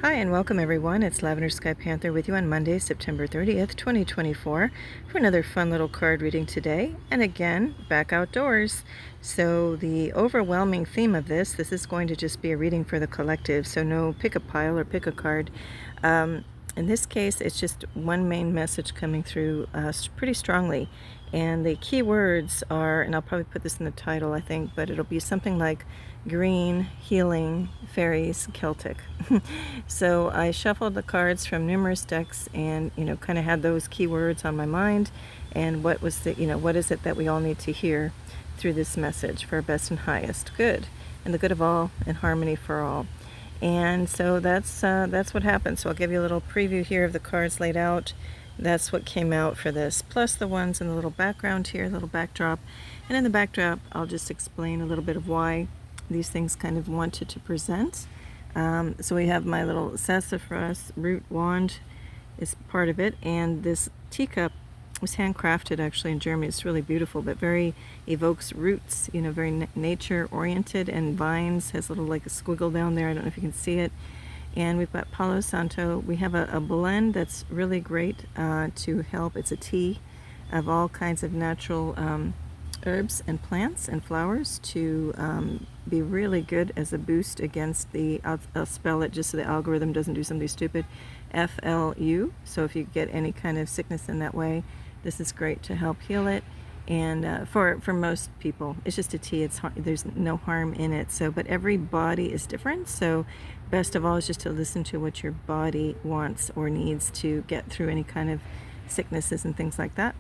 Hi and welcome everyone. It's Lavender Sky Panther with you on Monday, September 30th, 2024 for another fun little card reading today. And again, back outdoors. So the overwhelming theme of this is going to just be a reading for the collective. So no pick a pile or pick a card. In this case, it's just one main message coming through pretty strongly. And the key words are, and I'll probably put this in the title, I think, but it'll be something like green, healing, fairies, Celtic. So I shuffled the cards from numerous decks and, kind of had those keywords on my mind. And what was what is it that we all need to hear through this message for our best and highest good, and the good of all, and harmony for all. And so that's what happened. So I'll give you a little preview here of the cards laid out. That's what came out for this, plus the ones in the little background here, little backdrop. And in the backdrop, I'll just explain a little bit of why these things kind of wanted to present. So we have my little Sassafras root wand is part of it, and this teacup was handcrafted actually in Germany. It's really beautiful, but very evokes roots, very nature oriented, and vines, has a little like a squiggle down there. I don't know if you can see it. And we've got Palo Santo. We have a blend that's really great to help. It's a tea of all kinds of natural herbs and plants and flowers to be really good as a boost against the, I'll spell it just so the algorithm doesn't do something stupid, FLU. So if you get any kind of sickness in that way, this is great to help heal it. And for most people, it's just a tea. There's no harm in it. So, but every body is different. So, best of all is just to listen to what your body wants or needs to get through any kind of sicknesses and things like that.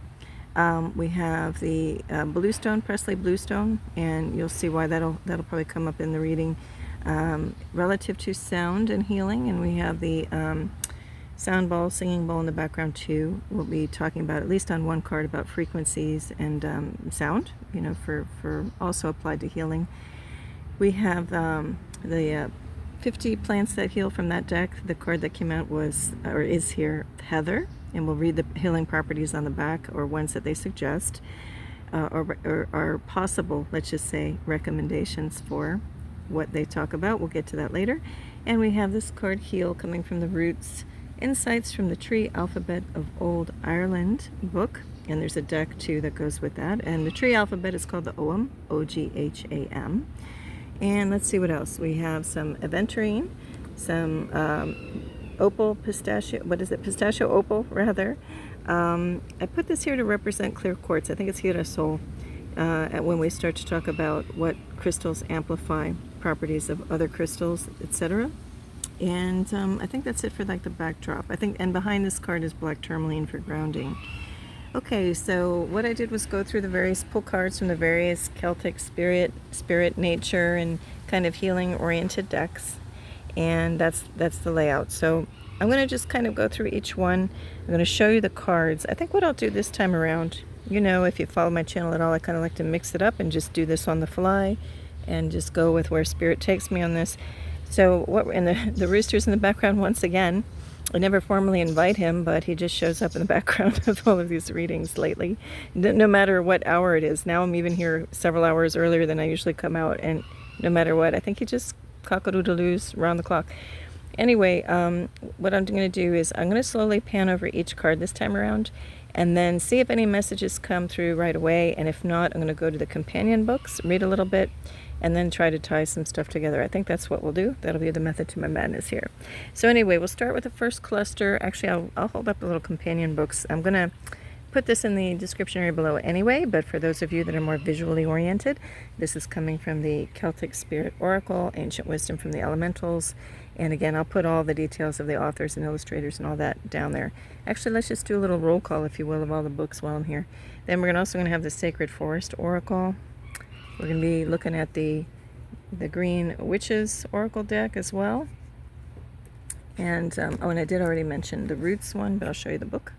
We have the Bluestone, Preseli Bluestone, and you'll see why that'll probably come up in the reading. Relative to sound and healing, and we have the sound ball, singing bowl in the background too. We'll be talking about, at least on one card, about frequencies and sound, for also applied to healing. We have the 50 plants that heal from that deck. The card that came out is here, Heather, and we'll read the healing properties on the back, or ones that they suggest, or possible, let's just say, recommendations for what they talk about. We'll get to that later. And we have this card, Heal, coming from the Roots, Insights from the Tree Alphabet of Old Ireland book, and there's a deck too that goes with that. And the tree alphabet is called the OGHAM, O-G-H-A-M. And let's see what else. We have some Aventurine, some opal, pistachio, pistachio opal rather. I put this here to represent clear quartz. I think it's Girasol. When we start to talk about what crystals amplify properties of other crystals, etc. And I think that's it for like the backdrop. And behind this card is black tourmaline for grounding. Okay, so what I did was go through the various pull cards from the various Celtic spirit, nature, and kind of healing oriented decks. And that's the layout. So I'm going to just kind of go through each one. I'm going to show you the cards. I think what I'll do this time around, if you follow my channel at all, I kind of like to mix it up and just do this on the fly and just go with where spirit takes me on this. So the rooster's in the background once again. I never formally invite him, but he just shows up in the background of all of these readings lately, no matter what hour it is. Now I'm even here several hours earlier than I usually come out, and no matter what, I think he just cock-a-doodle-doos around the clock. Anyway, what I'm going to do is I'm going to slowly pan over each card this time around, and then see if any messages come through right away, and if not, I'm going to go to the companion books, read a little bit, and then try to tie some stuff together. I think that's what we'll do. That'll be the method to my madness here. So anyway, we'll start with the first cluster. Actually, I'll hold up the little companion books. I'm going to put this in the description area below anyway, but for those of you that are more visually oriented, this is coming from the Celtic Spirit Oracle, Ancient Wisdom from the Elementals. And again, I'll put all the details of the authors and illustrators and all that down there. Actually, let's just do a little roll call, if you will, of all the books while I'm here. Then we're also going to have the Sacred Forest Oracle. We're going to be looking at the Green Witches Oracle deck as well. And, and I did already mention the Roots one, but I'll show you the book.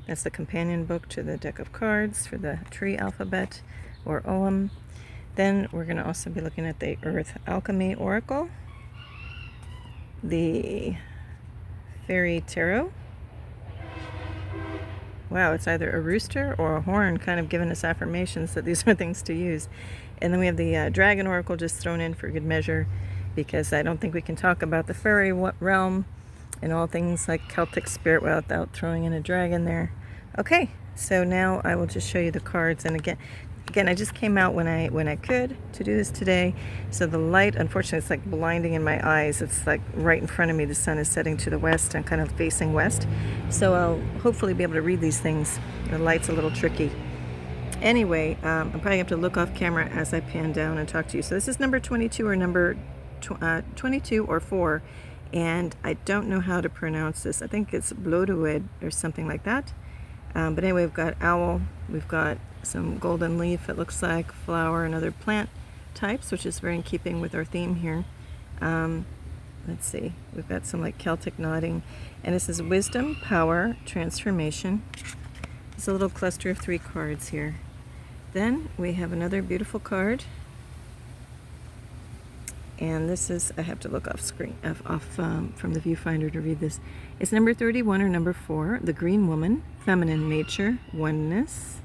That's the companion book to the deck of cards for the tree alphabet, or OM. Then we're going to also be looking at the Earth Alchemy Oracle, the Fairy Tarot. Wow, it's either a rooster or a horn kind of giving us affirmations that these are things to use. And then we have the Dragon Oracle just thrown in for good measure, because I don't think we can talk about the fairy realm and all things like Celtic spirit without throwing in a dragon there. Okay, so now I will just show you the cards. And again, I just came out when I could to do this today. So the light, unfortunately, it's like blinding in my eyes. It's like right in front of me. The sun is setting to the west. I'm kind of facing west. So I'll hopefully be able to read these things. The light's a little tricky. Anyway, I'm probably have to look off camera as I pan down and talk to you. So this is number 22 or number 22 or 4. And I don't know how to pronounce this. I think it's Blodewood or something like that. But anyway, we've got owl. We've got some golden leaf, it looks like, flower, and other plant types, which is very in keeping with our theme here. Let's see, we've got some like Celtic nodding, and this is wisdom, power, transformation. It's a little cluster of 3 cards here. Then we have another beautiful card, and this is, I have to look off screen, from the viewfinder to read this. It's number 31 or number 4, the green woman, feminine nature, oneness.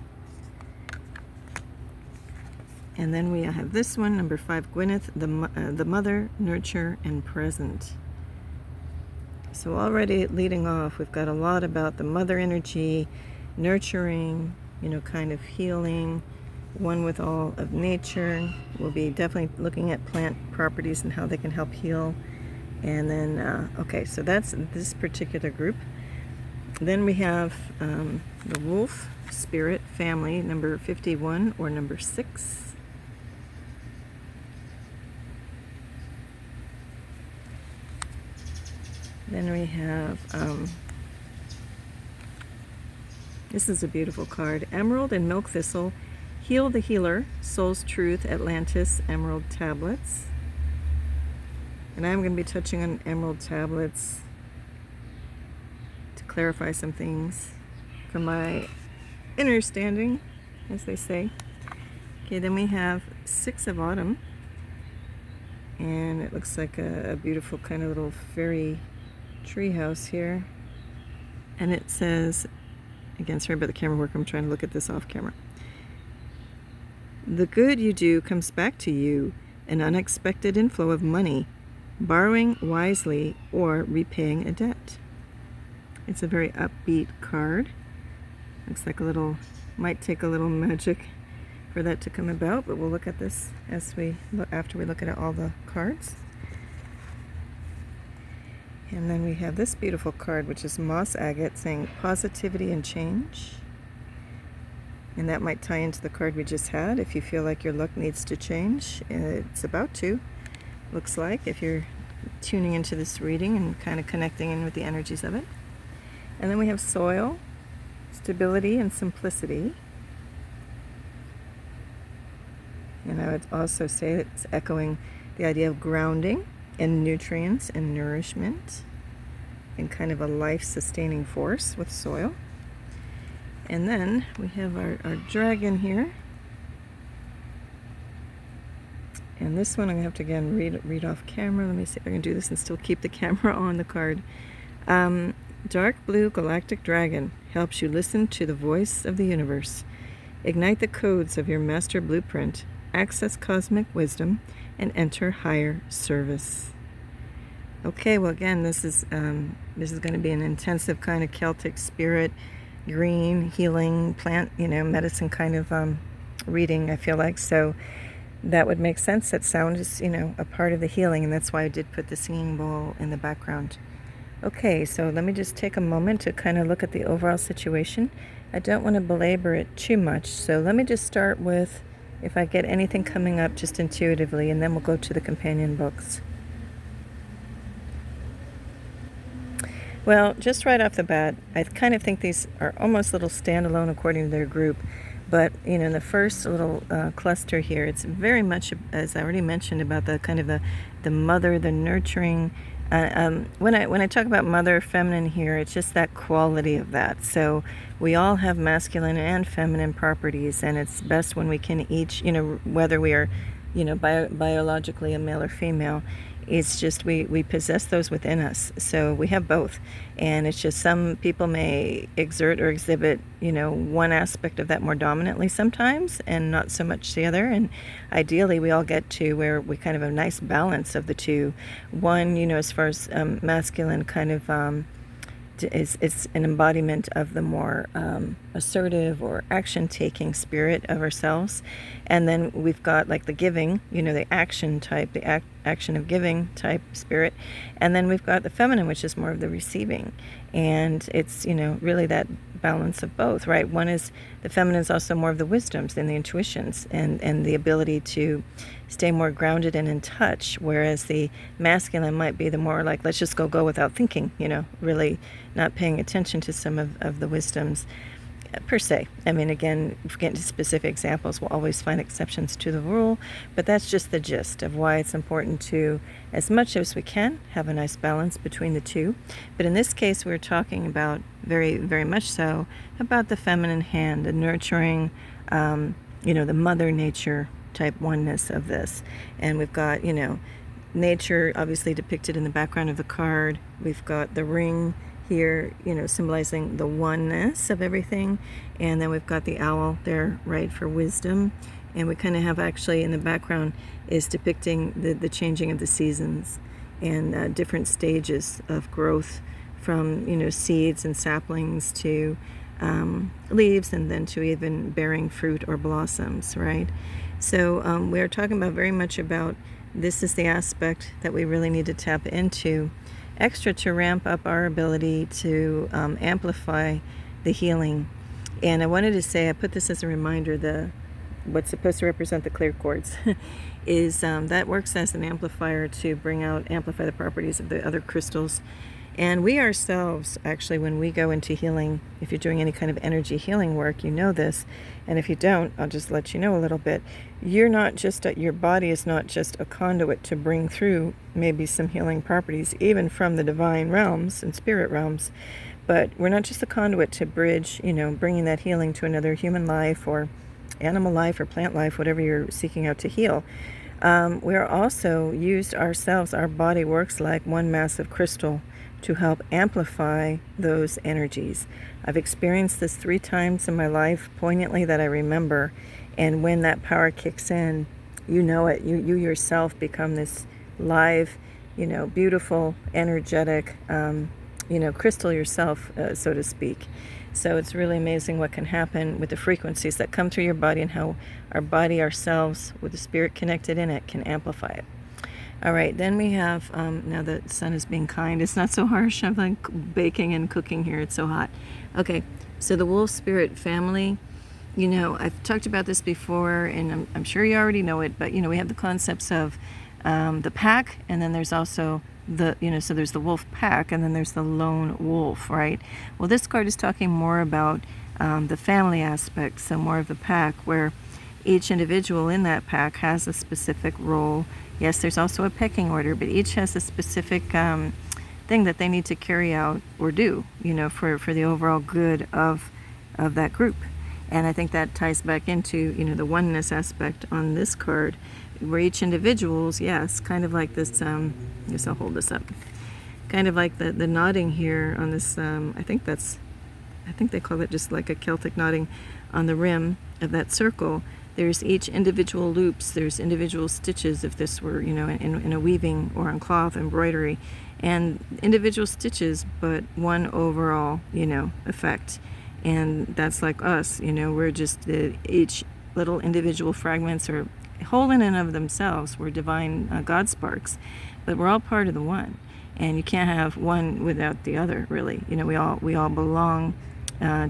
And then we have this one, number 5, Gwyneth, the mother, nurture, and present. So already leading off, we've got a lot about the mother energy, nurturing, kind of healing, one with all of nature. We'll be definitely looking at plant properties and how they can help heal. And then, okay, so that's this particular group. Then we have the wolf, spirit, family, number 51 or number 6. Then we have, this is a beautiful card, Emerald and Milk Thistle, Heal the Healer, Soul's Truth, Atlantis, Emerald Tablets. And I'm going to be touching on Emerald Tablets to clarify some things from my understanding, as they say. Okay, then we have 6 of Autumn, and it looks like a beautiful kind of little fairy treehouse here, and it says, again, sorry about the camera work, I'm trying to look at this off camera. The good you do comes back to you, an unexpected inflow of money, borrowing wisely or repaying a debt. It's a very upbeat card. Looks like might take a little magic for that to come about, but we'll look at this after we look at all the cards. And then we have this beautiful card, which is Moss Agate, saying positivity and change. And that might tie into the card we just had. If you feel like your luck needs to change, it's about to, looks like, if you're tuning into this reading and kind of connecting in with the energies of it. And then we have soil, stability, and simplicity. And I would also say it's echoing the idea of grounding and nutrients and nourishment and kind of a life-sustaining force with soil. And then we have our dragon here. And this one I'm going to have to again read off camera. Let me see if I can do this and still keep the camera on the card. Dark blue galactic dragon helps you listen to the voice of the universe, ignite the codes of your master blueprint, access cosmic wisdom, and enter higher service. Okay, well again, this is going to be an intensive kind of Celtic spirit, green, healing, plant, medicine kind of reading, I feel like. So that would make sense. That sound is, a part of the healing, and that's why I did put the singing bowl in the background. Okay, so let me just take a moment to kind of look at the overall situation. I don't want to belabor it too much, so let me just start with if I get anything coming up just intuitively, and then we'll go to the companion books. Well, just right off the bat, I kind of think these are almost little standalone according to their group. But, in the first little cluster here, it's very much, as I already mentioned, about the kind of the mother, the nurturing. When I talk about mother, feminine here, it's just that quality of that. So we all have masculine and feminine properties, and it's best when we can each, whether we are, biologically a male or female, It's just we possess those within us. So we have both. And it's just some people may exert or exhibit, one aspect of that more dominantly sometimes and not so much the other. And ideally, we all get to where we kind of have a nice balance of the two. One, as far as masculine kind of it's an embodiment of the more assertive or action-taking spirit of ourselves. And then we've got like the giving, the action type, the action of giving type spirit. And then we've got the feminine, which is more of the receiving. And it's, really that balance of both, right? One is, the feminine is also more of the wisdoms and the intuitions and the ability to stay more grounded and in touch, whereas the masculine might be the more like, let's just go without thinking, really not paying attention to some of the wisdoms per se. I mean, again, if we get into specific examples, we'll always find exceptions to the rule, but that's just the gist of why it's important to, as much as we can, have a nice balance between the two. But in this case, we're talking about very, very much so about the feminine hand, the nurturing, the mother nature type oneness of this. And we've got, nature obviously depicted in the background of the card. We've got the ring here, symbolizing the oneness of everything. And then we've got the owl there, right, for wisdom. And we kind of have actually in the background is depicting the changing of the seasons and different stages of growth from, seeds and saplings to leaves, and then to even bearing fruit or blossoms, right? So we're talking about very much about this is the aspect that we really need to tap into extra to ramp up our ability to amplify the healing. And I wanted to say, I put this as a reminder, what's supposed to represent the clear quartz is that works as an amplifier to amplify the properties of the other crystals. And we ourselves, actually, when we go into healing, if you're doing any kind of energy healing work, you know this. And if you don't, I'll just let you know a little bit. Your body is not just a conduit to bring through maybe some healing properties, even from the divine realms and spirit realms. But we're not just a conduit to bridge, bringing that healing to another human life or animal life or plant life, whatever you're seeking out to heal. We're also used ourselves, our body works like one massive crystal to help amplify those energies. I've experienced this 3 times in my life, poignantly, that I remember. And when that power kicks in, you know it. You yourself become this live, beautiful, energetic, crystal yourself, so to speak. So it's really amazing what can happen with the frequencies that come through your body and how our body ourselves, with the spirit connected in it, can amplify it. All right, then we have, now the sun is being kind. It's not so harsh. I'm like baking and cooking here. It's so hot. Okay, so the wolf spirit family, I've talked about this before, and I'm sure you already know it, but, we have the concepts of the pack, and then there's also so there's the wolf pack, and then there's the lone wolf, right? Well, this card is talking more about the family aspect, so more of the pack, where each individual in that pack has a specific role. Yes, there's also a pecking order, but each has a specific thing that they need to carry out or do, for the overall good of that group. And I think that ties back into, the oneness aspect on this card, where each individual's, yes, kind of like this, I guess I'll hold this up, kind of like the nodding here on this, I think they call it just like a Celtic nodding on the rim of that circle. There's each individual loops, there's individual stitches if this were, in a weaving or on cloth embroidery, and individual stitches, but one overall, effect. And that's like us, we're just each little individual fragments or whole in and of themselves. We're divine God sparks, but we're all part of the one. And you can't have one without the other, really. We all belong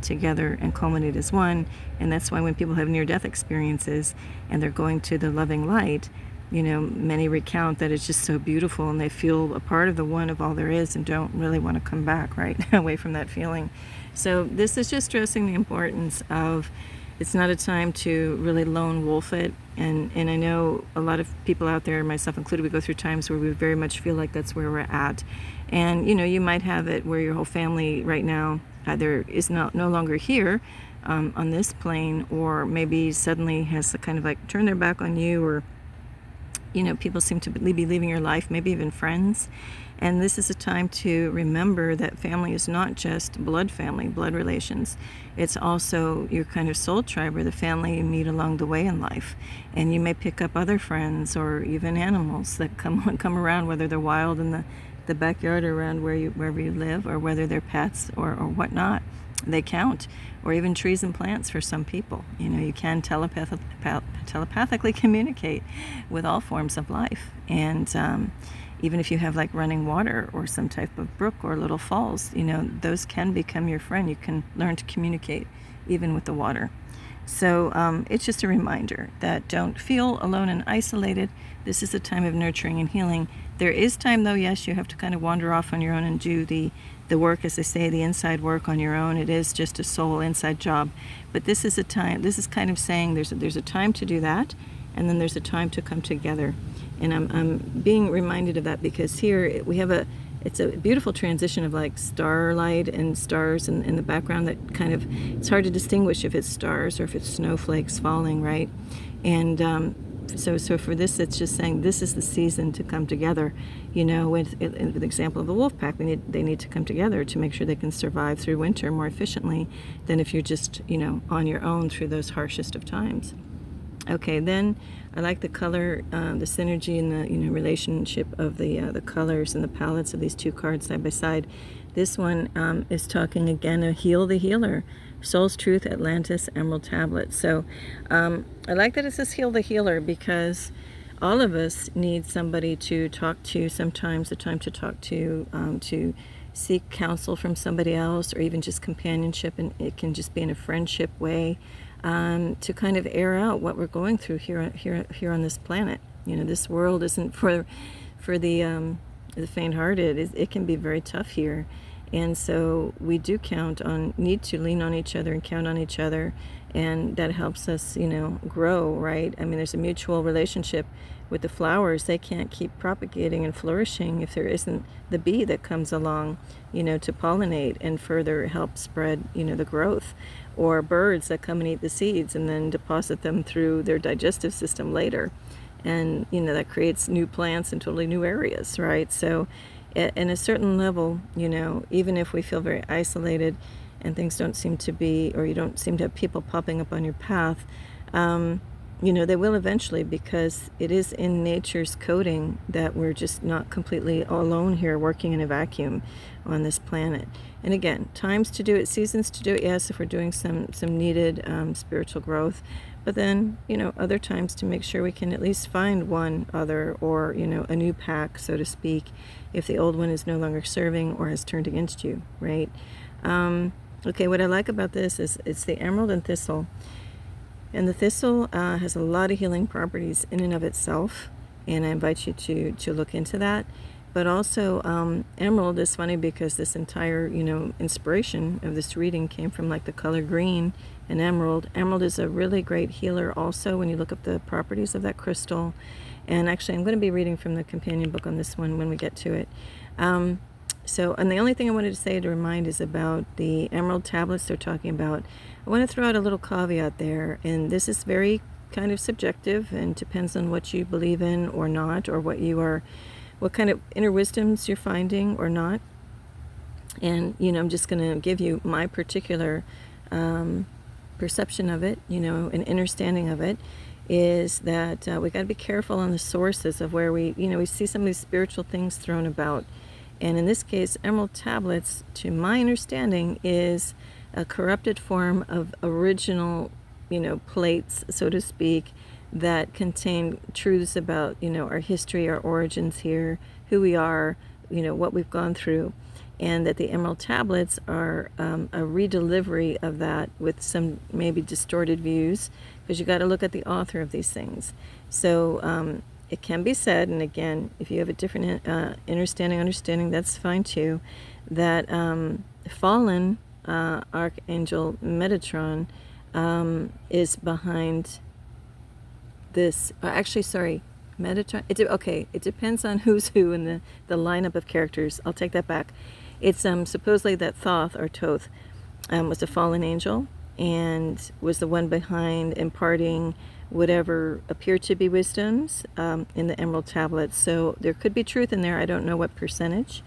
together and culminate as one. And that's why when people have near-death experiences and they're going to the loving light, many recount that it's just so beautiful and they feel a part of the one of all there is and don't really want to come back, right, away from that feeling. So this is just stressing the importance of, it's not a time to really lone wolf it. And I know a lot of people out there, myself included, we go through times where we very much feel like that's where we're at. And, you might have it where your whole family right now either is no longer here on this plane, or maybe suddenly has to kind of like turn their back on you, or people seem to be leaving your life, maybe even friends. And this is a time to remember that family is not just blood family, blood relations. It's also your kind of soul tribe, or the family you meet along the way in life. And you may pick up other friends or even animals that come around, whether they're wild in the backyard or around wherever you live, or whether they're pets or whatnot. They count. Or even trees and plants for some people. You can telepathically communicate with all forms of life. And even if you have like running water or some type of brook or little falls, those can become your friend. You can learn to communicate even with the water. So it's just a reminder that don't feel alone and isolated. This is a time of nurturing and healing. There is time, though, yes, you have to kind of wander off on your own and do the work, as they say, the inside work on your own. It is just a soul inside job. But this is a time, this is kind of saying there's a time to do that, and then there's a time to come together. And I'm being reminded of that because here we have it's a beautiful transition of like starlight and stars in the background that kind of, it's hard to distinguish if it's stars or if it's snowflakes falling, right? And so for this, it's just saying this is the season to come together. With the example of the wolf pack, they need to come together to make sure they can survive through winter more efficiently than if you're just, on your own through those harshest of times. Okay, then I like the color, the synergy and the relationship of the colors and the palettes of these two cards side by side. This one is talking again of Heal the Healer, Soul's Truth, Atlantis, Emerald Tablet. So I like that it says Heal the Healer because all of us need somebody to talk to sometimes, a time to talk to seek counsel from somebody else, or even just companionship, and it can just be in a friendship way. To kind of air out what we're going through here on this planet. This world isn't for the faint-hearted. It can be very tough here, and so we do need to lean on each other and count on each other, and that helps us, grow, right? I mean, there's a mutual relationship with the flowers. They can't keep propagating and flourishing if there isn't the bee that comes along, to pollinate and further help spread, the growth. Or birds that come and eat the seeds and then deposit them through their digestive system later. And, that creates new plants and totally new areas, right? So in a certain level, even if we feel very isolated and things don't seem to be, or you don't seem to have people popping up on your path, they will eventually, because it is in nature's coding that we're just not completely alone here working in a vacuum on this planet. And again, times to do it, seasons to do it, yes, if we're doing some needed spiritual growth. But then, other times to make sure we can at least find one other, or, a new pack, so to speak, if the old one is no longer serving or has turned against you, right? Okay, what I like about this is it's the emerald and thistle. And the thistle has a lot of healing properties in and of itself, and I invite you to look into that. But also, emerald is funny because this entire, inspiration of this reading came from like the color green and emerald. Emerald is a really great healer also when you look up the properties of that crystal. And actually, I'm going to be reading from the companion book on this one when we get to it. And the only thing I wanted to say to remind is about the emerald tablets they're talking about. I want to throw out a little caveat there, and this is very kind of subjective and depends on what you believe in or not, or what kind of inner wisdoms you're finding or not. And, I'm just going to give you my particular perception of it, and understanding of it, is that we got to be careful on the sources of where we see some of these spiritual things thrown about. And in this case, emerald tablets, to my understanding, is a corrupted form of original, plates, so to speak, that contain truths about, our history, our origins here, who we are, what we've gone through. And that the emerald tablets are a redelivery of that with some maybe distorted views, because you got to look at the author of these things. So it can be said, and again, if you have a different understanding, that's fine too, that fallen Archangel Metatron is behind this. Metatron. It depends on who's who in the lineup of characters. I'll take that back. It's supposedly that Thoth or Toth was a fallen angel and was the one behind imparting whatever appear to be wisdoms in the emerald tablets. So there could be truth in there. I don't know what percentage,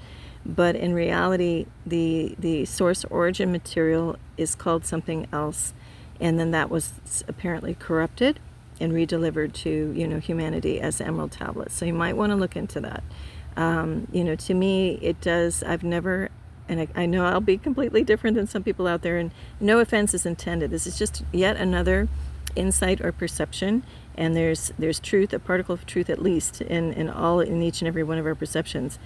but in reality, the source origin material is called something else, and then that was apparently corrupted and redelivered to humanity as emerald tablets. So you might want to look into that. To me, it does. I've never, and I know I'll be completely different than some people out there, and no offense is intended. This is just yet another insight or perception, and there's truth, a particle of truth at least, in each and every one of our perceptions.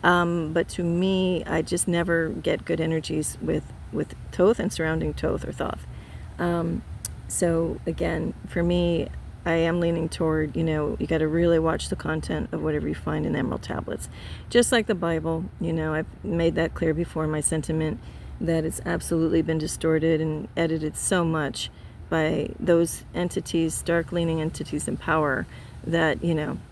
But to me, I just never get good energies with Thoth and surrounding Thoth or Thoth. So again, for me, I am leaning toward, you got to really watch the content of whatever you find in emerald tablets. Just like the Bible, I've made that clear before, my sentiment that it's absolutely been distorted and edited so much by those entities, dark-leaning entities in power, that,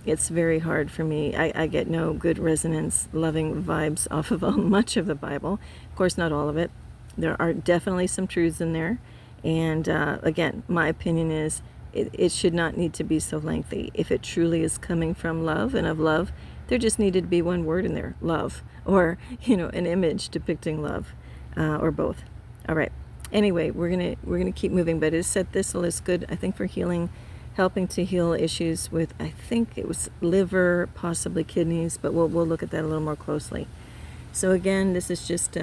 it's very hard for me. I get no good resonance, loving vibes off of much of the Bible. Of course, not all of it. There are definitely some truths in there. And again, my opinion is it should not need to be so lengthy. If it truly is coming from love and of love, there just needed to be one word in there, love, or, an image depicting love, or both. All right. Anyway, we're gonna keep moving, but it said thistle is good, I think, for healing, helping to heal issues with, I think it was liver, possibly kidneys, but we'll look at that a little more closely. So again, this is just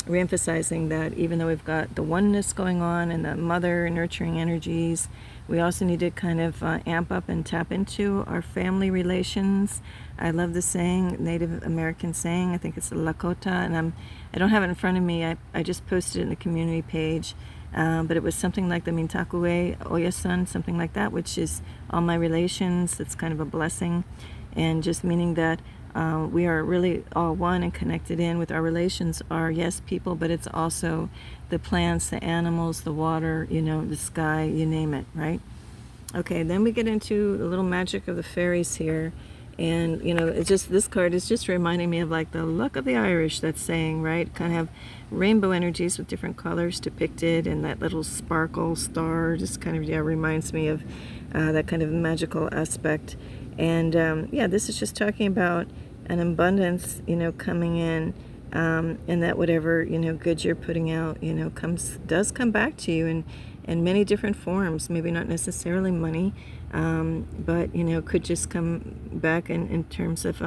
reemphasizing that even though we've got the oneness going on and the mother nurturing energies, we also need to kind of amp up and tap into our family relations. I love the saying, Native American saying, I think it's Lakota, and I don't have it in front of me. I just posted it in the community page, but it was something like the Mintakue Oyasun, something like that, which is all my relations. It's kind of a blessing, and just meaning that we are really all one and connected in with our relations are, yes, people, but it's also the plants, the animals, the water, the sky, you name it, right? Okay, then we get into the little magic of the fairies here. And, it's just, this card is just reminding me of like the luck of the Irish, that saying, right? Kind of have rainbow energies with different colors depicted, and that little sparkle star just kind of, reminds me of that kind of magical aspect. And this is just talking about an abundance, coming in, and that whatever, goods you're putting out, does come back to you in many different forms. Maybe not necessarily money, but, could just come back in terms of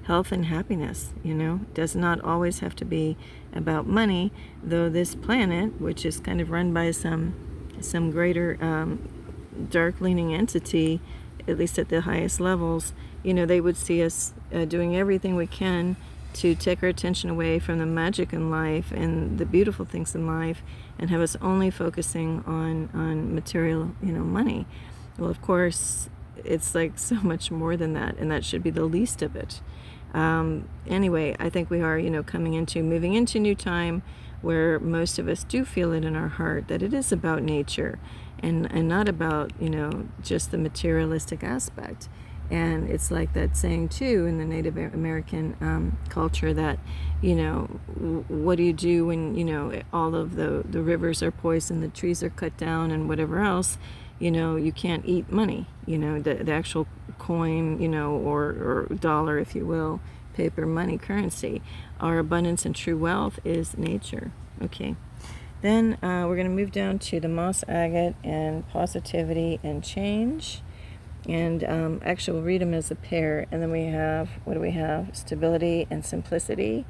health and happiness, does not always have to be about money, though this planet, which is kind of run by some greater dark-leaning entity, at least at the highest levels, they would see us doing everything we can to take our attention away from the magic in life and the beautiful things in life, and have us only focusing on material, money. Well, of course, it's like so much more than that, and that should be the least of it. Anyway, I think we are, moving into new time where most of us do feel it in our heart that it is about nature and not about, just the materialistic aspect. And it's like that saying too in the Native American culture that, what do you do when, all of the rivers are poisoned, the trees are cut down, and whatever else, you can't eat money, the actual coin, or dollar, if you will, paper, money, currency. Our abundance and true wealth is nature. Okay. Then we're going to move down to the moss agate and positivity and change. And actually, we'll read them as a pair. And then we have, what do we have? Stability and simplicity.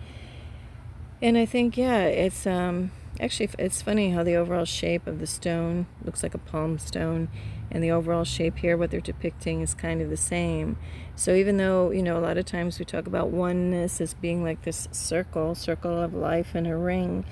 And I think, it's actually, it's funny how the overall shape of the stone looks like a palm stone. And the overall shape here, what they're depicting, is kind of the same. So even though, a lot of times we talk about oneness as being like this circle of life in a ring,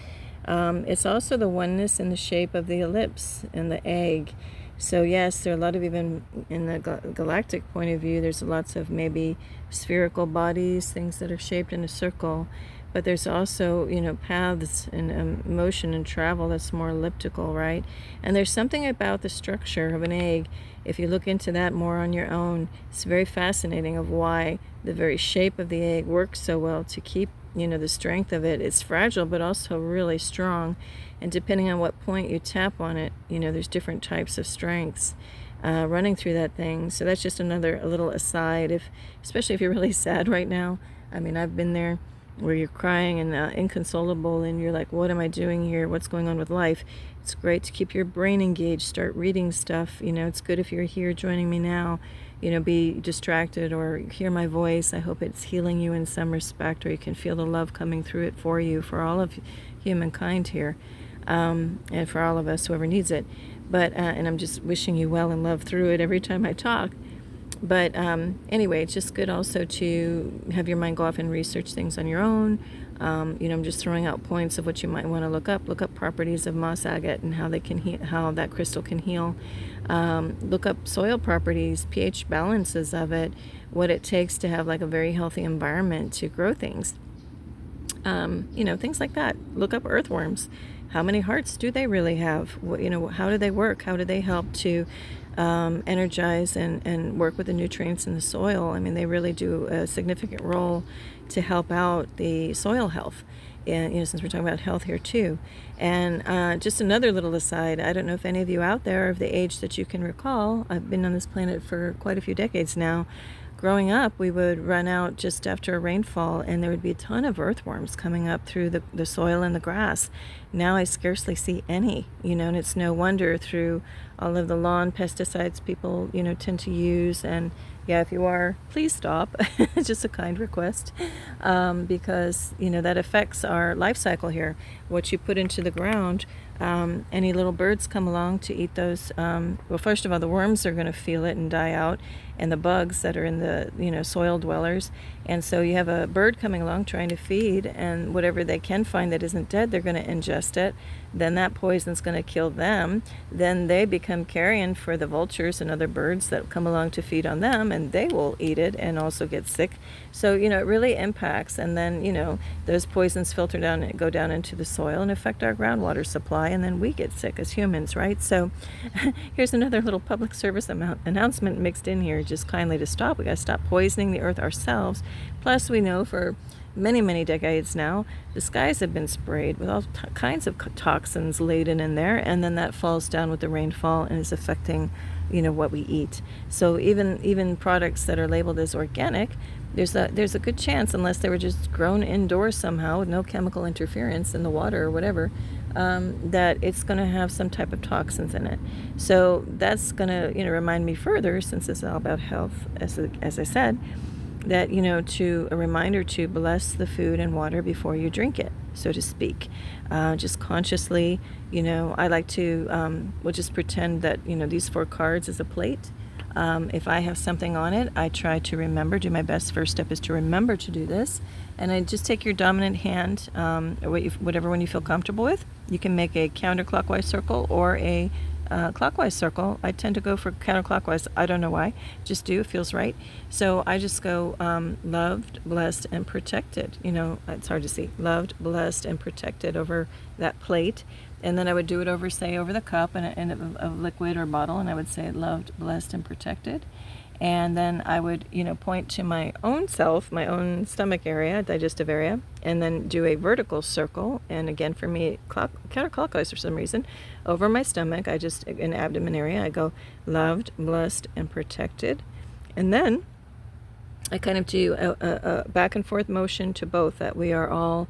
it's also the oneness in the shape of the ellipse and the egg. So yes, there are a lot of, even in the galactic point of view, there's lots of maybe spherical bodies, things that are shaped in a circle, but there's also, paths and motion and travel that's more elliptical, right? And there's something about the structure of an egg, if you look into that more on your own, it's very fascinating of why the very shape of the egg works so well to keep, the strength of it. It's fragile, but also really strong. And depending on what point you tap on it, there's different types of strengths. running through that thing. So that's just a little aside, especially if you're really sad right now. I mean, I've been there where you're crying and inconsolable, and you're like, what am I doing here? What's going on with life? It's great to keep your brain engaged, start reading stuff. It's good if you're here joining me now, be distracted or hear my voice. I hope it's healing you in some respect, or you can feel the love coming through it for you, for all of humankind here, and for all of us, whoever needs it. But and I'm just wishing you well and love through it every time I talk. But anyway, it's just good also to have your mind go off and research things on your own. I'm just throwing out points of what you might want to look up. Look up properties of moss agate and how they can how that crystal can heal. Look up soil properties, pH balances of it, what it takes to have like a very healthy environment to grow things. Things like that. Look up earthworms. How many hearts do they really have? How do they work? How do they help to energize and work with the nutrients in the soil? I mean, they really do a significant role to help out the soil health. And, since we're talking about health here too. And just another little aside, I don't know if any of you out there are of the age that you can recall. I've been on this planet for quite a few decades now. Growing up, we would run out just after a rainfall, and there would be a ton of earthworms coming up through the soil and the grass. Now I scarcely see any, and it's no wonder through all of the lawn pesticides people, tend to use. And yeah, if you are, please stop. Just a kind request, because, that affects our life cycle here. What you put into the ground, any little birds come along to eat those. Well, first of all, the worms are going to feel it and die out, and the bugs that are in the soil dwellers. And so you have a bird coming along trying to feed, and whatever they can find that isn't dead, they're going to ingest it. Then that poison's going to kill them. Then they become carrion for the vultures and other birds that come along to feed on them, and they will eat it and also get sick. So it really impacts. And then those poisons filter down and go down into the soil and affect our groundwater supply, and then we get sick as humans, right? So here's another little public service announcement mixed in here, just kindly to stop. We got to stop poisoning the earth ourselves. Plus, we know for many, many decades now, the skies have been sprayed with all kinds of toxins laden in there, and then that falls down with the rainfall and is affecting, what we eat. So even products that are labeled as organic, there's a good chance, unless they were just grown indoors somehow with no chemical interference in the water or whatever, that it's going to have some type of toxins in it. So that's going to remind me further, since it's all about health, as I said, that to a reminder to bless the food and water before you drink it, so to speak. Just consciously, I like to we'll just pretend that these 4 cards is a plate. If I have something on it, I try to remember, do my best. First step is to remember to do this. And I just take your dominant hand, or whatever one you feel comfortable with. You can make a counterclockwise circle or a clockwise circle. I tend to go for counterclockwise. I don't know why. Just do. It feels right. So I just go loved, blessed, and protected. It's hard to see. Loved, blessed, and protected over that plate. And then I would do it over, say, over the cup and a liquid or bottle, and I would say loved, blessed, and protected. And then I would, point to my own self, my own stomach area, digestive area, and then do a vertical circle. And again, for me, counterclockwise for some reason, over my stomach, in abdomen area, I go loved, blessed, and protected. And then I kind of do a back and forth motion to both, that we are all,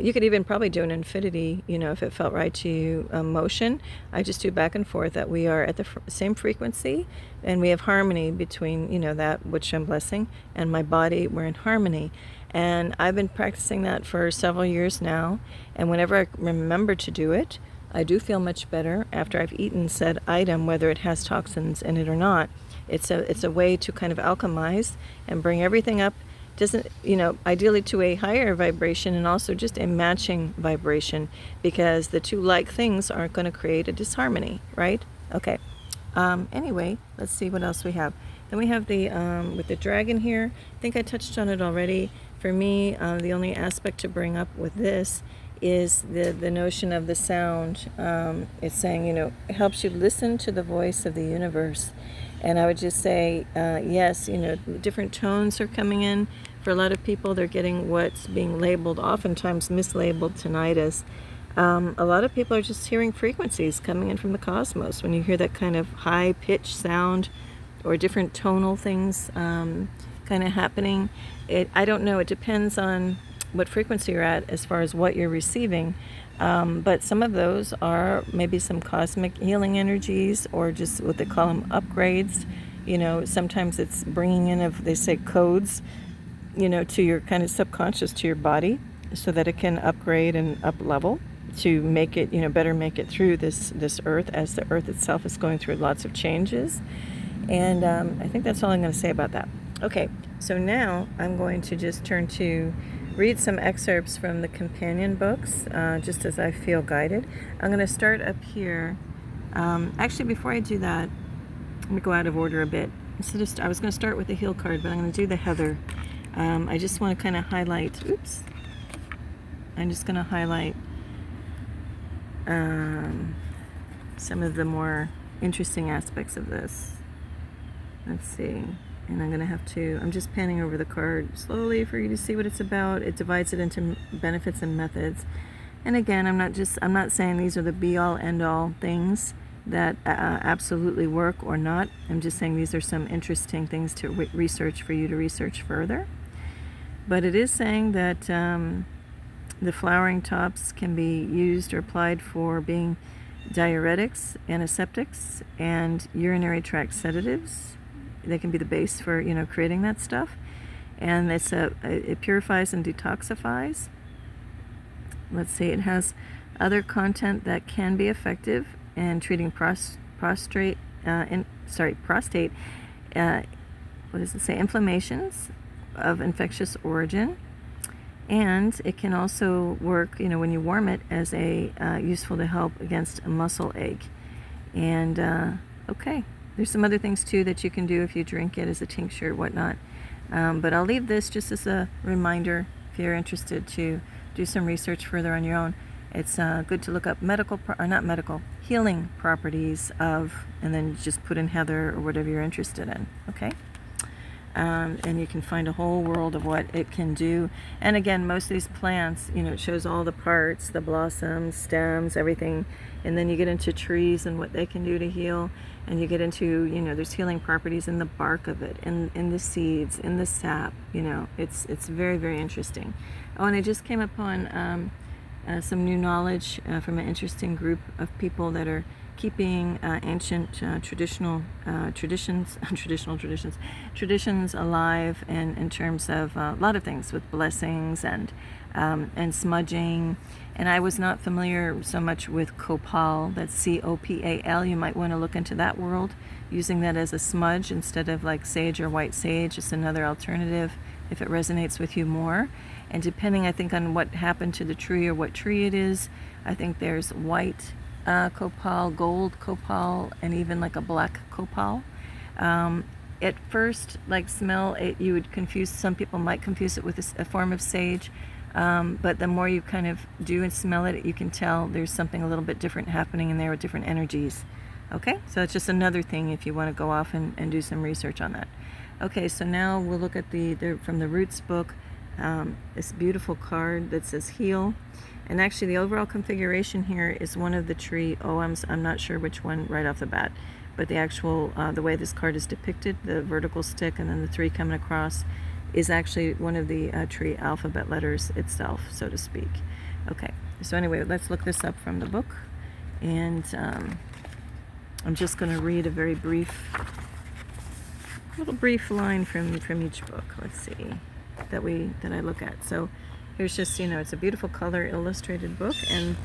you could even probably do an infinity, if it felt right to you, motion. I just do back and forth, that we are at the same frequency, and we have harmony between, that which I'm blessing, and my body, we're in harmony. And I've been practicing that for several years now, and whenever I remember to do it, I do feel much better after I've eaten said item, whether it has toxins in it or not. It's a way to kind of alchemize and bring everything up, ideally to a higher vibration, and also just a matching vibration, because the two like things aren't going to create a disharmony, right? Okay. Anyway, let's see what else we have. Then we have the with the dragon here. I think I touched on it already. For me, the only aspect to bring up with this is the notion of the sound. It's saying, it helps you listen to the voice of the universe. And I would just say, yes, different tones are coming in. For a lot of people, they're getting what's being labeled, oftentimes mislabeled tonight, as A lot of people are just hearing frequencies coming in from the cosmos. When you hear that kind of high-pitched sound or different tonal things kind of happening, I don't know, it depends on what frequency you're at as far as what you're receiving. But some of those are maybe some cosmic healing energies, or just what they call them upgrades. Sometimes it's bringing in of, they say, codes, to your kind of subconscious, to your body, so that it can upgrade and up level to make it, better make it through this earth, as the earth itself is going through lots of changes. And I think that's all I'm going to say about that. Okay, so now I'm going to just turn to read some excerpts from the companion books, just as I feel guided. I'm going to start up here. Actually, before I do that, let me go out of order a bit. I was going to start with the Heal card, but I'm going to do the Heather. I just want to kind of highlight, I'm just going to highlight some of the more interesting aspects of this. Let's see. And I'm just panning over the card slowly for you to see what it's about. It divides it into benefits and methods. And again, I'm not saying these are the be-all, end-all things that absolutely work or not. I'm just saying these are some interesting things to research, for you to research further. But it is saying that the flowering tops can be used or applied for being diuretics, antiseptics, and urinary tract sedatives. They can be the base for, creating that stuff. And it purifies and detoxifies. Let's see, it has other content that can be effective in treating prostate, inflammations of infectious origin. And it can also work, when you warm it, as useful to help against a muscle ache. And okay, there's some other things too that you can do if you drink it as a tincture, whatnot. But I'll leave this just as a reminder if you're interested to do some research further on your own. It's good to look up healing properties of, and then just put in Heather or whatever you're interested in. Okay. And you can find a whole world of what it can do. And again, most of these plants, it shows all the parts, the blossoms, stems, everything. And then you get into trees and what they can do to heal. And you get into, there's healing properties in the bark of it, in the seeds, in the sap. It's very, very interesting. Oh, and I just came upon some new knowledge from an interesting group of people that are keeping ancient traditions alive, and in terms of a lot of things with blessings and smudging. And I was not familiar so much with copal. That's COPAL. You might want to look into that world, using that as a smudge instead of like sage or white sage. It's another alternative if it resonates with you more. And depending, I think, on what happened to the tree or what tree it is, I think there's white copal, gold copal, and even like a black copal. At first, smell, you would confuse, some people might confuse it with a form of sage, but the more you kind of do and smell it, you can tell there's something a little bit different happening in there with different energies. Okay, so it's just another thing if you want to go off and do some research on that. Okay, so now we'll look at from the Roots book, this beautiful card that says Heal. And actually the overall configuration here is one of the tree. I'm not sure which one right off the bat, but the actual, the way this card is depicted, the vertical stick and then the three coming across, is actually one of the tree alphabet letters itself, so to speak. Okay, so anyway, let's look this up from the book. And I'm just going to read a very little brief line from each book. Let's see, that I look at. So here's just, it's a beautiful color illustrated book, and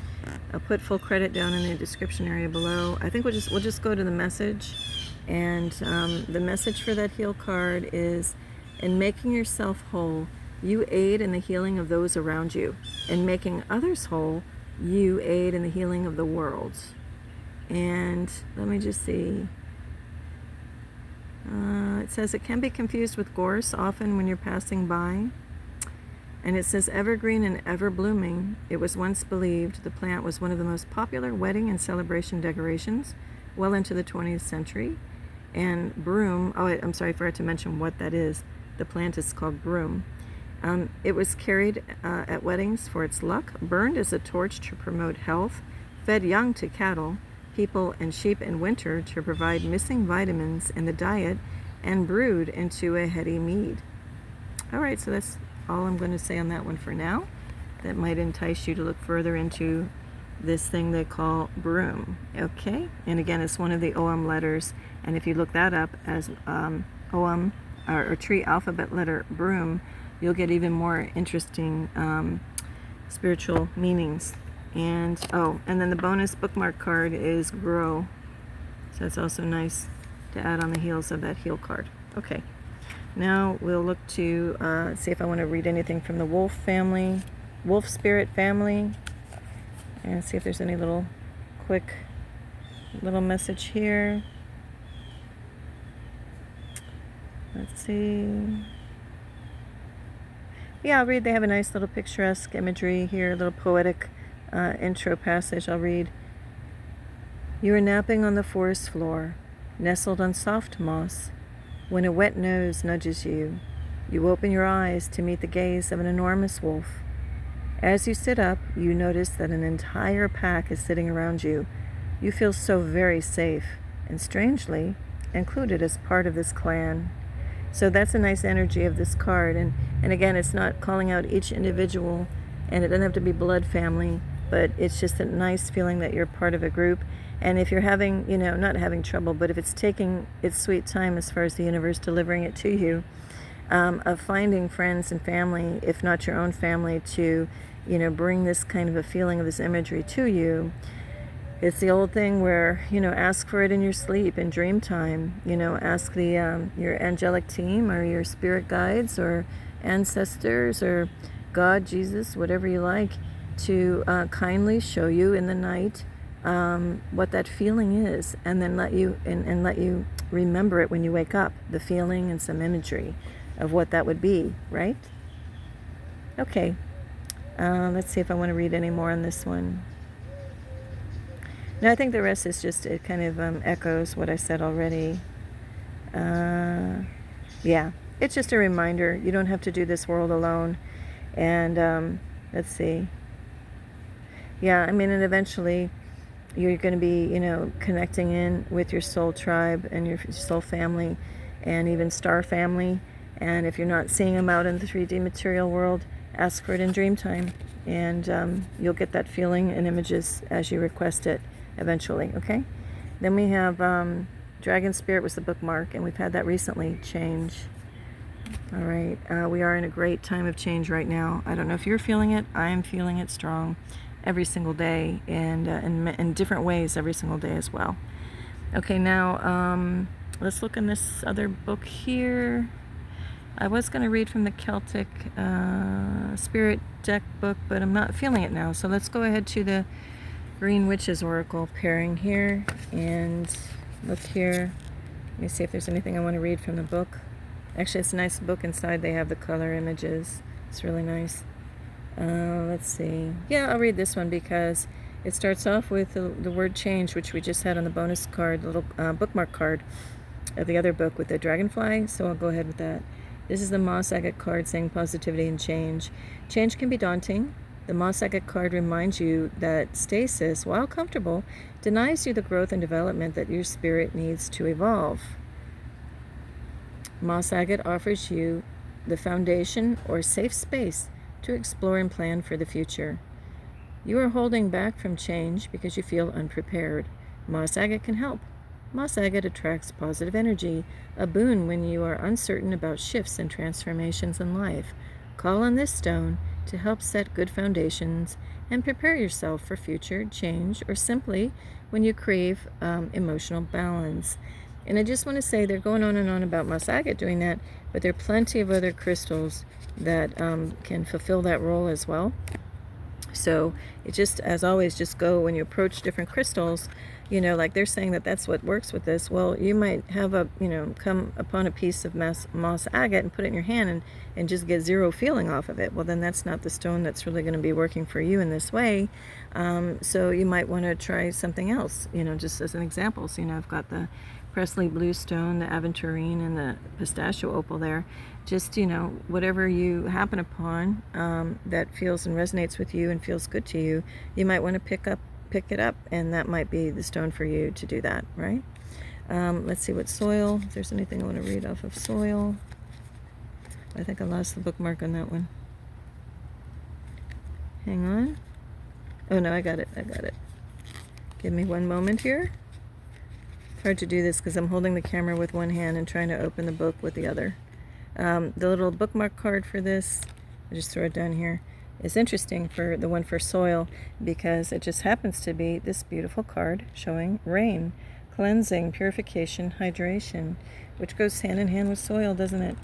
I'll put full credit down in the description area below. I think we'll just go to the message, and the message for that Heal card is, in making yourself whole, you aid in the healing of those around you. In making others whole, you aid in the healing of the world. And let me just see. It says it can be confused with gorse often when you're passing by. And it says, evergreen and ever blooming, it was once believed the plant was one of the most popular wedding and celebration decorations well into the 20th century. And broom, I'm sorry, I forgot to mention what that is. The plant is called broom. It was carried at weddings for its luck, burned as a torch to promote health, fed young to cattle, people, and sheep in winter to provide missing vitamins in the diet, and brewed into a heady mead. All right, so that's all I'm going to say on that one for now. That might entice you to look further into this thing they call broom. Okay, and again, it's one of the OM letters, and if you look that up as OM or tree alphabet letter broom, you'll get even more interesting spiritual meanings. And then the bonus bookmark card is grow, so it's also nice to add on the heels of that heel card. Okay, now we'll look to see if I want to read anything from the wolf family, wolf spirit family, and see if there's any quick little message here. Let's see. Yeah, I'll read. They have a nice little picturesque imagery here, a little poetic intro passage. I'll read. You are napping on the forest floor, nestled on soft moss, when a wet nose nudges you. You open your eyes to meet the gaze of an enormous wolf. As you sit up, you notice that an entire pack is sitting around you. You feel so very safe, and strangely, included as part of this clan. So that's a nice energy of this card. And again, it's not calling out each individual, and it doesn't have to be blood family, but it's just a nice feeling that you're part of a group. And if you're having, not having trouble, but if it's taking its sweet time as far as the universe delivering it to you, of finding friends and family, if not your own family, to, bring this kind of a feeling of this imagery to you. It's the old thing where, ask for it in your sleep, in dream time. Ask your angelic team or your spirit guides or ancestors or God, Jesus, whatever you like, to kindly show you in the night what that feeling is, and then let you remember it when you wake up, the feeling and some imagery of what that would be, right? Okay, let's see if I want to read any more on this one. No, I think the rest is just, it kind of echoes what I said already. Yeah, it's just a reminder. You don't have to do this world alone. And let's see. Yeah, and eventually you're going to be, connecting in with your soul tribe and your soul family and even star family. And if you're not seeing them out in the 3D material world, ask for it in dream time. And you'll get that feeling and images as you request it eventually, okay? Then we have Dragon Spirit was the bookmark, and we've had that recently change. All right, we are in a great time of change right now. I don't know if you're feeling it. I am feeling it strong every single day, and in different ways every single day as well. Okay, now let's look in this other book here. I was going to read from the Celtic Spirit deck book, but I'm not feeling it now. So let's go ahead to the Green Witch's Oracle pairing here and look here. Let me see if there's anything I want to read from the book. Actually, it's a nice book inside. They have the color images. It's really nice. Let's see. Yeah, I'll read this one because it starts off with the word change, which we just had on the bonus card, the little bookmark card of the other book with the dragonfly. So I'll go ahead with that. This is the Moss Agate card saying positivity and change. Change can be daunting. The Moss Agate card reminds you that stasis, while comfortable, denies you the growth and development that your spirit needs to evolve. Moss Agate offers you the foundation or safe space to explore and plan for the future. You are holding back from change because you feel unprepared. Moss Agate can help. Moss Agate attracts positive energy, a boon when you are uncertain about shifts and transformations in life. Call on this stone to help set good foundations and prepare yourself for future change, or simply when you crave emotional balance. And I just want to say, they're going on and on about Moss Agate doing that, but there are plenty of other crystals that can fulfill that role as well. So it just, as always, just go when you approach different crystals, like they're saying that that's what works with this. Well, you might have come upon a piece of moss agate and put it in your hand and just get zero feeling off of it. Well, then that's not the stone that's really going to be working for you in this way. So you might want to try something else, just as an example. So, I've got the Preseli Bluestone, the Aventurine, and the Pistacchio opal there. Just, you know, whatever you happen upon that feels and resonates with you and feels good to you, you might want to pick it up, and that might be the stone for you to do that, right? Let's see what soil, if there's anything I want to read off of soil. I think I lost the bookmark on that one. Hang on. Oh no, I got it. Give me one moment here. It's hard to do this because I'm holding the camera with one hand and trying to open the book with the other. The little bookmark card for this, I'll just throw it down here. It's interesting for the one for soil because it just happens to be this beautiful card showing rain, cleansing, purification, hydration, which goes hand in hand with soil, doesn't it?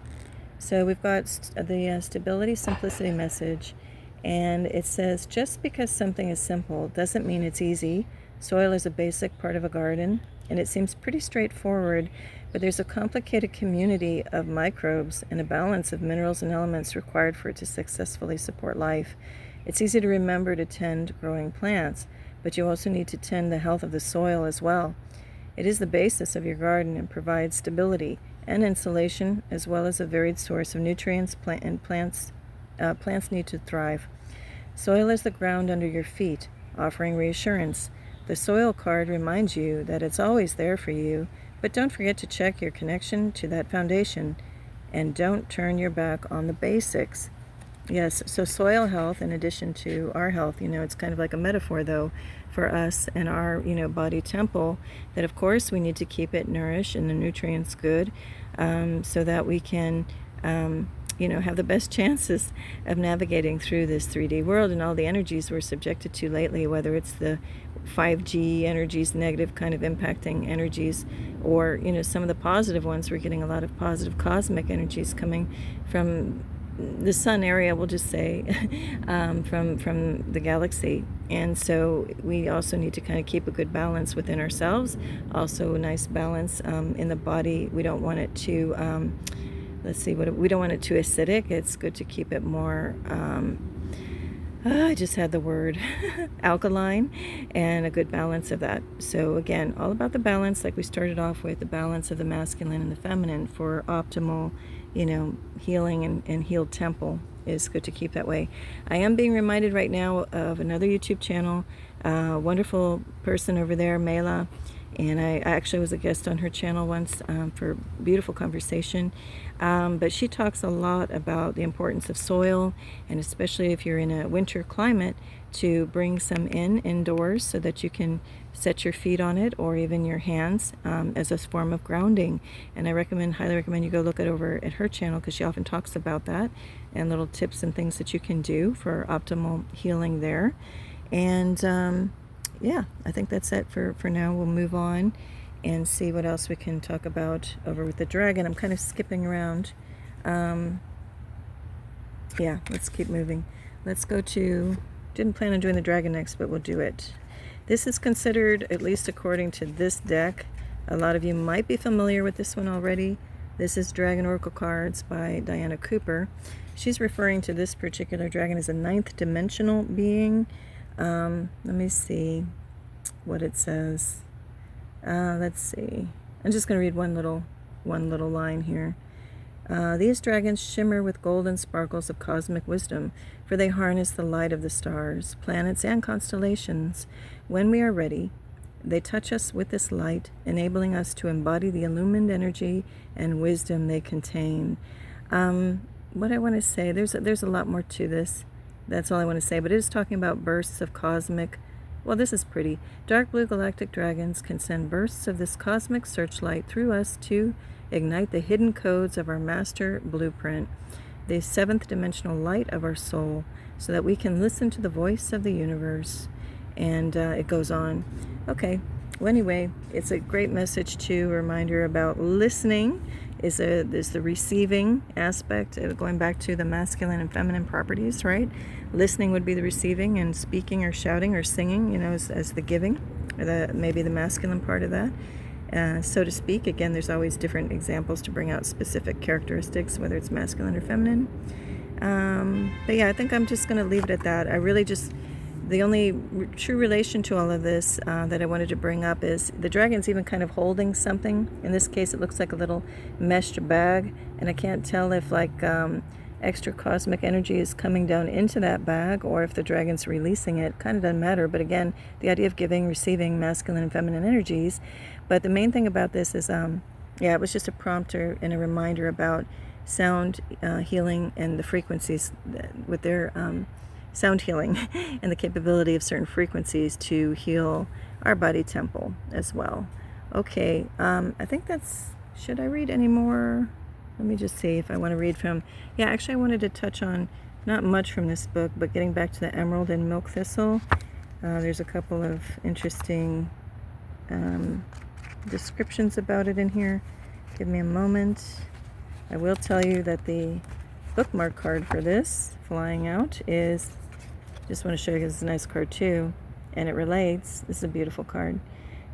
So we've got the stability, simplicity message, and it says, just because something is simple doesn't mean it's easy. Soil is a basic part of a garden, and it seems pretty straightforward, but there's a complicated community of microbes and a balance of minerals and elements required for it to successfully support life. It's easy to remember to tend growing plants, but you also need to tend the health of the soil as well. It is the basis of your garden and provides stability and insulation, as well as a varied source of nutrients plants need to thrive. Soil is the ground under your feet, offering reassurance. The soil card reminds you that it's always there for you, but don't forget to check your connection to that foundation, and don't turn your back on the basics. Yes, so soil health, in addition to our health, you know, it's kind of like a metaphor, though, for us and our, you know, body temple, that of course we need to keep it nourished and the nutrients good, so that we can, you know, have the best chances of navigating through this 3D world and all the energies we're subjected to lately, whether it's the 5G energies, negative kind of impacting energies, or, you know, some of the positive ones. We're getting a lot of positive cosmic energies coming from the sun area, we'll just say, from the galaxy. And so we also need to kind of keep a good balance within ourselves, also a nice balance in the body. We don't want it to we don't want it too acidic. It's good to keep it more I just had the word alkaline, and a good balance of that. So again, all about the balance, like we started off with, the balance of the masculine and the feminine for optimal, you know, healing and healed temple is good to keep that way. I am being reminded right now of another YouTube channel, wonderful person over there, Mela, and I actually was a guest on her channel once for beautiful conversation. But she talks a lot about the importance of soil, and especially if you're in a winter climate, to bring some indoors so that you can set your feet on it, or even your hands, as a form of grounding. And I highly recommend you go look over at her channel, because she often talks about that and little tips and things that you can do for optimal healing there. And yeah, I think that's it for now. We'll move on and see what else we can talk about over with the dragon. I'm kind of skipping around. Yeah, let's keep moving. Let's go to, didn't plan on doing the dragon next, but we'll do it. This is considered, at least according to this deck, a lot of you might be familiar with this one already. This is Dragon Oracle Cards by Diana Cooper. She's referring to this particular dragon as a 9th dimensional being. Let me see what it says. Let's see. I'm just going to read one little line here. These dragons shimmer with golden sparkles of cosmic wisdom, for they harness the light of the stars, planets, and constellations. When we are ready, they touch us with this light, enabling us to embody the illumined energy and wisdom they contain. What I want to say, there's a lot more to this. That's all I want to say, but it is talking about bursts of cosmic, well, this is pretty. Dark blue galactic dragons can send bursts of this cosmic searchlight through us to ignite the hidden codes of our master blueprint, the 7th dimensional light of our soul, so that we can listen to the voice of the universe. And it goes on. Okay, well, anyway, it's a great message too, a reminder about listening is the receiving aspect, going back to the masculine and feminine properties, right? Listening would be the receiving, and speaking or shouting or singing, you know, as the giving, or maybe the masculine part of that, so to speak. Again, there's always different examples to bring out specific characteristics, whether it's masculine or feminine. But yeah, I think I'm just going to leave it at that. I really just the only true relation to all of this that I wanted to bring up is the dragon's even kind of holding something. In this case, it looks like a little meshed bag, and I can't tell if like extra cosmic energy is coming down into that bag or if the dragon's releasing it. Kind of doesn't matter, but again, the idea of giving, receiving masculine and feminine energies. But the main thing about this is, yeah, it was just a prompter and a reminder about sound healing and the frequencies with their sound healing and the capability of certain frequencies to heal our body temple as well. Okay, I think that's, should I read any more? Let me just see if I want to read from, yeah, actually I wanted to touch on not much from this book, but getting back to the emerald and milk thistle. There's a couple of interesting descriptions about it in here. Give me a moment. I will tell you that the bookmark card for this, flying out, is, just want to show you because it's a nice card too, and it relates. This is a beautiful card.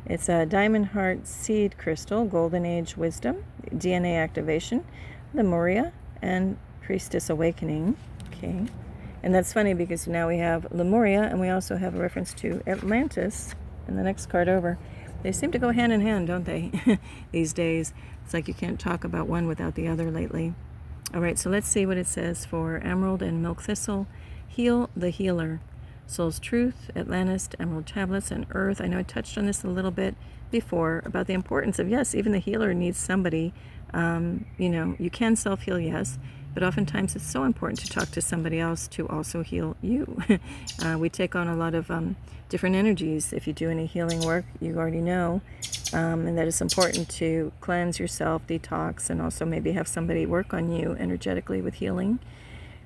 It's a Diamond Heart Seed Crystal, Golden Age Wisdom, DNA Activation, Lemuria, and Priestess Awakening. Okay, and that's funny because now we have Lemuria, and we also have a reference to Atlantis in the next card over. They seem to go hand in hand, don't they, these days? It's like you can't talk about one without the other lately. All right, so let's see what it says for Emerald and Milk Thistle. Heal the Healer. Soul's Truth, Atlantis, Emerald Tablets, and Earth. I know I touched on this a little bit before about the importance of, yes, even the healer needs somebody. You know, you can self-heal, yes, but oftentimes it's so important to talk to somebody else to also heal you. We take on a lot of different energies. If you do any healing work, you already know, and that it's important to cleanse yourself, detox, and also maybe have somebody work on you energetically with healing.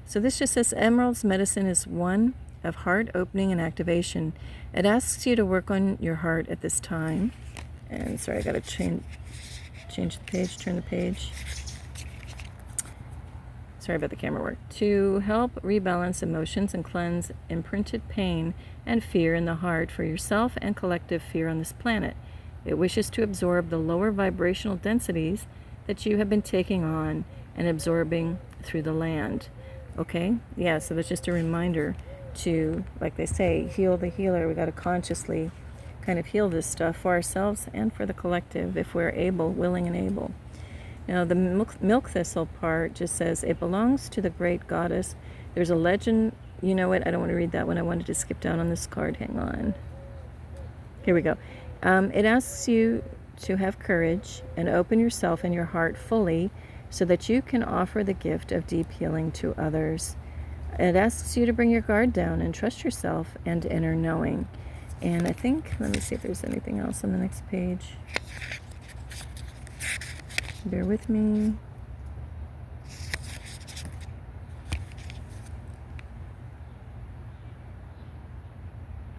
So this just says Emerald's medicine is one of heart opening and activation. It asks you to work on your heart at this time. And sorry, I gotta change the page, turn the page. Sorry about the camera work. To help rebalance emotions and cleanse imprinted pain and fear in the heart for yourself and collective fear on this planet. It wishes to absorb the lower vibrational densities that you have been taking on and absorbing through the land. Okay? Yeah, so that's just a reminder to, like they say, heal the healer. We got to consciously kind of heal this stuff for ourselves and for the collective if we're able, willing and able. Now the milk thistle part just says it belongs to the great goddess. There's a legend. You know what? I don't want to read that one. I wanted to skip down on this card. Hang on. Here we go. It asks you to have courage and open yourself and your heart fully so that you can offer the gift of deep healing to others. It asks you to bring your guard down and trust yourself and inner knowing. And I think, let me see if there's anything else on the next page. Bear with me.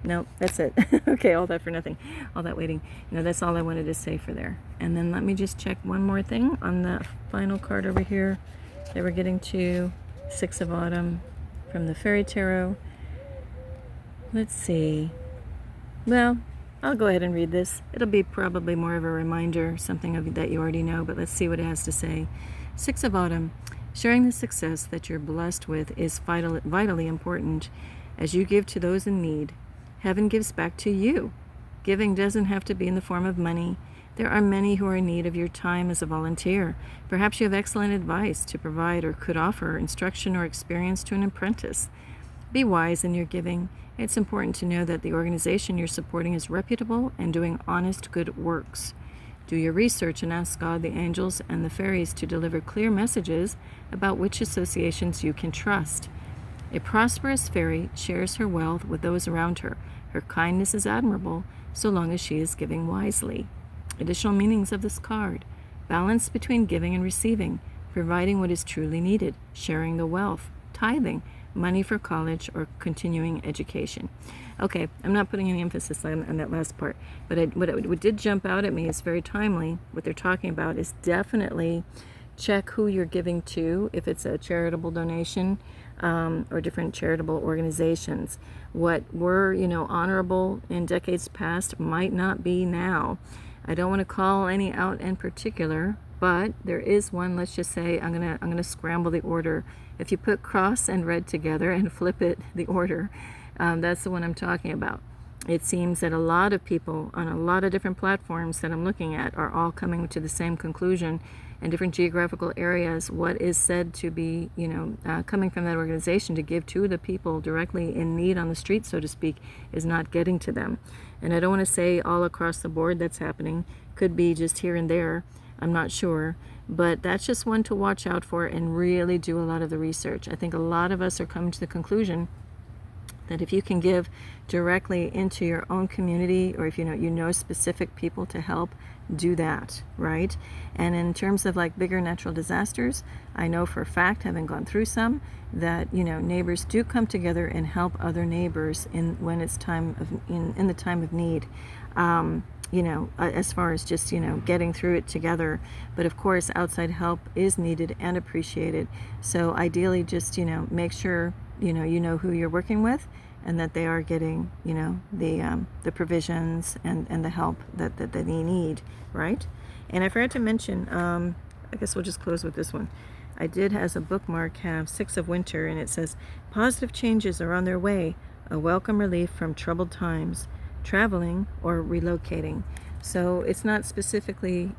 Nope, that's it. Okay, all that for nothing. All that waiting. That's all I wanted to say for there. And then let me just check one more thing on the final card over here that we're getting to. Six of Autumn from the Fairy Tarot. Let's see. Well, I'll go ahead and read this. It'll be probably more of a reminder, something of that you already know, but let's see what it has to say. Six of Autumn. Sharing the success that you're blessed with is vitally important. As you give to those in need, heaven gives back to you. Giving doesn't have to be in the form of money. There are many who are in need of your time as a volunteer. Perhaps you have excellent advice to provide or could offer instruction or experience to an apprentice. Be wise in your giving. It's important to know that the organization you're supporting is reputable and doing honest, good works. Do your research and ask God, the angels, and the fairies to deliver clear messages about which associations you can trust. A prosperous fairy shares her wealth with those around her. Her kindness is admirable, so long as she is giving wisely. Additional meanings of this card. Balance between giving and receiving, providing what is truly needed, sharing the wealth, tithing, money for college or continuing education. Okay, I'm not putting any emphasis on that last part, but what did jump out at me is very timely. What they're talking about is definitely check who you're giving to, if it's a charitable donation or different charitable organizations. What were, honorable in decades past might not be now. I don't want to call any out in particular, but there is one. Let's just say I'm gonna scramble the order. If you put cross and red together and flip it, the order, That's the one I'm talking about. It seems that a lot of people on a lot of different platforms that I'm looking at are all coming to the same conclusion in different geographical areas. What is said to be, coming from that organization to give to the people directly in need on the street, so to speak, is not getting to them. And I don't want to say all across the board that's happening. Could be just here and there. I'm not sure. But that's just one to watch out for and really do a lot of the research. I think a lot of us are coming to the conclusion that if you can give directly into your own community, or if you know specific people to help, do that, right? And in terms of like bigger natural disasters, I know for a fact, having gone through some, that neighbors do come together and help other neighbors when it's time of in the time of need. As far as just getting through it together. But of course, outside help is needed and appreciated. So ideally, just make sure you know who you're working with, and that they are getting the provisions and the help that they need, right? And I forgot to mention, I guess we'll just close with this one. I did, as a bookmark, have 6 of Winter, and it says, positive changes are on their way, a welcome relief from troubled times, traveling or relocating. So it's not specifically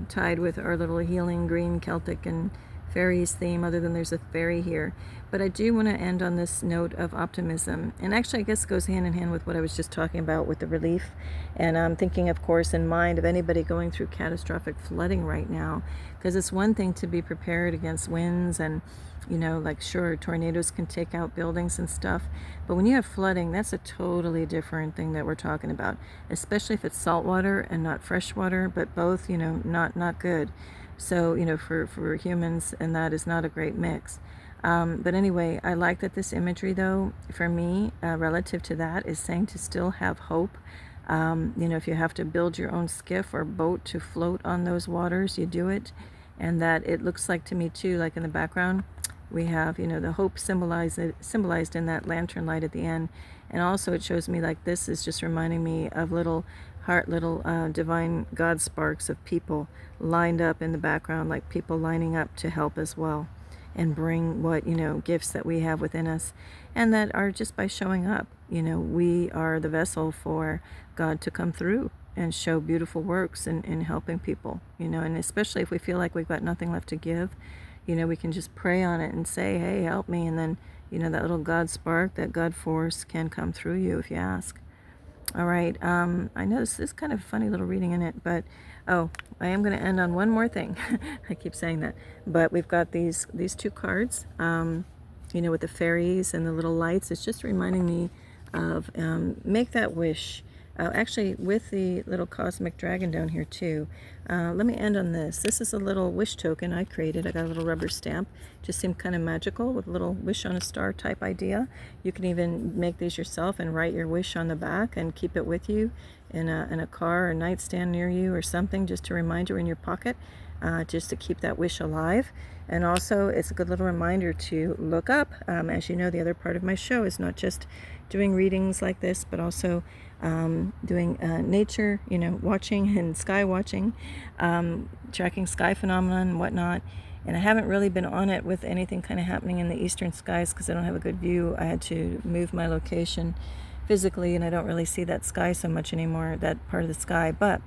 tied with our little healing green Celtic and fairies theme, other than there's a fairy here. But I do want to end on this note of optimism, and actually I guess it goes hand in hand with what I was just talking about with the relief. And I'm thinking, of course, in mind of anybody going through catastrophic flooding right now, because it's one thing to be prepared against winds and like, sure, tornadoes can take out buildings and stuff, but when you have flooding, that's a totally different thing that we're talking about, especially if it's salt water and not fresh water, but both not good. So for humans, and that is not a great mix. But anyway, I like that this imagery, though, for me, relative to that, is saying to still have hope. If you have to build your own skiff or boat to float on those waters, you do it. And that it looks like to me too, like in the background, we have the hope symbolized in that lantern light at the end. And also it shows me like this is just reminding me of little divine God sparks of people lined up in the background, like people lining up to help as well and bring what gifts that we have within us, and that are just by showing up, we are the vessel for God to come through and show beautiful works in helping people, and especially if we feel like we've got nothing left to give, we can just pray on it and say, hey, help me, and then that little God spark, that God force can come through you if you ask. All right, I know this is kind of a funny little reading in it, but I am going to end on one more thing. I keep saying that, but we've got these 2 cards, with the fairies and the little lights. It's just reminding me of make that wish. Actually, with the little cosmic dragon down here too. Let me end on this. This is a little wish token I created. I got a little rubber stamp. Just seemed kind of magical with a little wish on a star type idea. You can even make these yourself and write your wish on the back and keep it with you in a car or nightstand near you or something, just to remind you in your pocket, just to keep that wish alive. And also, it's a good little reminder to look up. As you know, the other part of my show is not just doing readings like this, but also doing nature, watching and sky watching, tracking sky phenomena and whatnot. And I haven't really been on it with anything kind of happening in the eastern skies because I don't have a good view. I had to move my location physically, and I don't really see that sky so much anymore, that part of the sky. But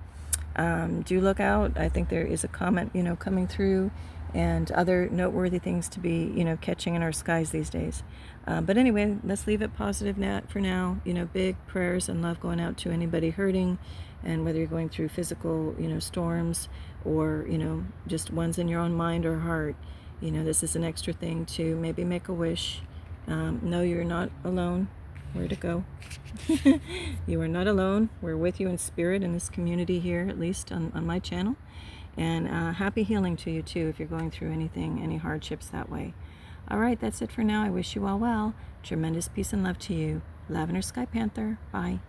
do look out. I think there is a comet, coming through, and other noteworthy things to be, catching in our skies these days. But anyway, let's leave it positive for now. Big prayers and love going out to anybody hurting, and whether you're going through physical, storms, or, just ones in your own mind or heart. This is an extra thing to maybe make a wish. No, you're not alone. Where to go? You are not alone. We're with you in spirit in this community here, at least on my channel. And happy healing to you too if you're going through any hardships that way. All right, that's it for now. I wish you all well. Tremendous peace and love to you. Lavender Sky Panther. Bye.